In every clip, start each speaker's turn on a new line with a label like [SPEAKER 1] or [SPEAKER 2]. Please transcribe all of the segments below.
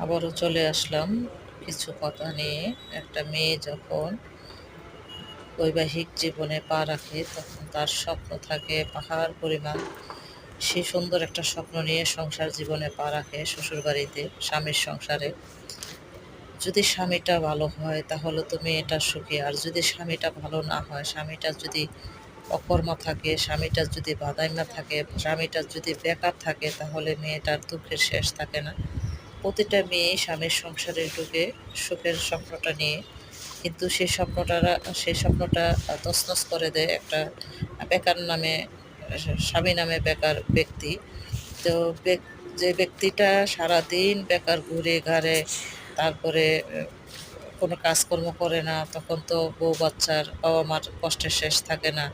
[SPEAKER 1] আবারও চলে আসলাম কিছু কথা নিয়ে। একটা মেয়ে যখন বৈবাহিক জীবনে পা রাখে তখন তার স্বপ্ন থাকে পাহাড় পরিমাণ। সে সুন্দর একটা স্বপ্ন নিয়ে সংসার জীবনে পা রাখে শ্বশুরবাড়িতে, স্বামীর সংসারে। যদি স্বামীটা ভালো হয় তাহলে তো মেয়েটা সুখী, আর যদি স্বামীটা ভালো না হয়, স্বামীটা যদি অকর্মা থাকে, স্বামীটা যদি বাদাইমা থাকে, স্বামীটা যদি বেকার থাকে, তাহলে মেয়েটার দুঃখের শেষ থাকে না। প্রতিটা মেয়ে স্বামীর সংসারে ঢুকে সুখের স্বপ্নটা নিয়ে, কিন্তু সেই স্বপ্নটা তছনছ করে দেয় একটা বেকার নামে, স্বামী নামে বেকার ব্যক্তি। তো যে ব্যক্তিটা সারাদিন বেকার ঘুরে ঘাড়ে, তারপরে কোনো কাজকর্ম করে না, তখন তো বউ বাচ্চার বাবা মার কষ্টের শেষ থাকে না।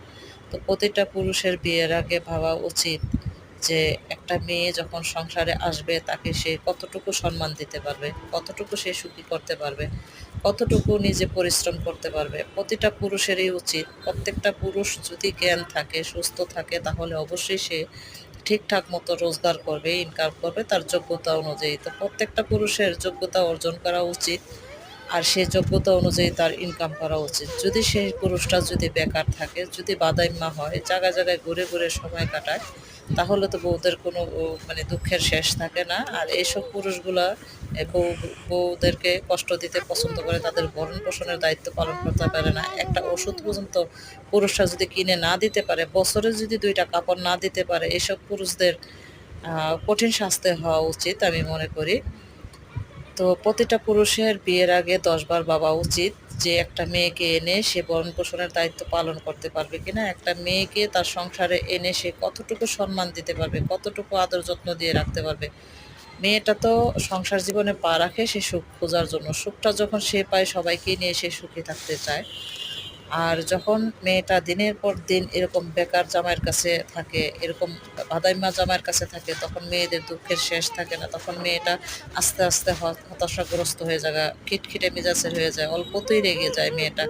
[SPEAKER 1] তো প্রতিটা পুরুষের বিয়ের আগে ভাবা উচিত যে একটা মেয়ে যখন সংসারে আসবে তাকে সে কতটুকু সম্মান দিতে পারবে, কতটুকু সে সুখী করতে পারবে, কতটুকু নিজে পরিশ্রম করতে পারবে। প্রতিটা পুরুষেরই উচিত, প্রত্যেকটা পুরুষ যদি জ্ঞান থাকে, সুস্থ থাকে, তাহলে অবশ্যই সে ঠিকঠাক মতো রোজগার করবে, ইনকাম করবে তার যোগ্যতা অনুযায়ী। তো প্রত্যেকটা পুরুষের যোগ্যতা অর্জন করা উচিত, আর সেই যোগ্যতা অনুযায়ী তার ইনকাম করা উচিত। যদি সেই পুরুষটা যদি বেকার থাকে, যদি বাদাইম্মা হয়, জায়গায় জায়গায় ঘুরে ঘুরে সময় কাটায়, তাহলে তো বউদের কোনো মানে দুঃখের শেষ থাকে না। আর এইসব পুরুষগুলা বউদেরকে কষ্ট দিতে পছন্দ করে, তাদের ভরণ পোষণের দায়িত্ব পালন করতে পারে না। একটা ওষুধ পর্যন্ত পুরুষরা যদি কিনে না দিতে পারে, বছরে যদি 2টা কাপড় না দিতে পারে, এসব পুরুষদের কঠিন শাস্তি হওয়া উচিত আমি মনে করি। তো প্রতিটা পুরুষের বিয়ের আগে 10 বার ভাবা উচিত যে একটা মেয়েকে এনে সে ভরণ পোষণের দায়িত্ব পালন করতে পারবে কিনা, একটা মেয়েকে তার সংসারে এনে সে কতটুকু সম্মান দিতে পারবে, কতটুকু আদর যত্ন দিয়ে রাখতে পারবে। মেয়েটা তো সংসার জীবনে পা রাখে সে সুখ খোঁজার জন্য, সুখটা যখন সে পায় সবাইকে নিয়ে সে সুখী থাকতে চায়। আর যখন মেয়েটা দিনের পর দিন এরকম বেকার জামাইয়ের কাছে থাকে, এরকম বাদাইম্মা জামাইয়ের কাছে থাকে, তখন মেয়েদের দুঃখের শেষ থাকে না। তখন মেয়েটা আস্তে আস্তে হতাশাগ্রস্ত হয়ে যায়, খিটখিটে মেজাজের হয়ে যায়, অল্পতেই রেগে যায় মেয়েটা।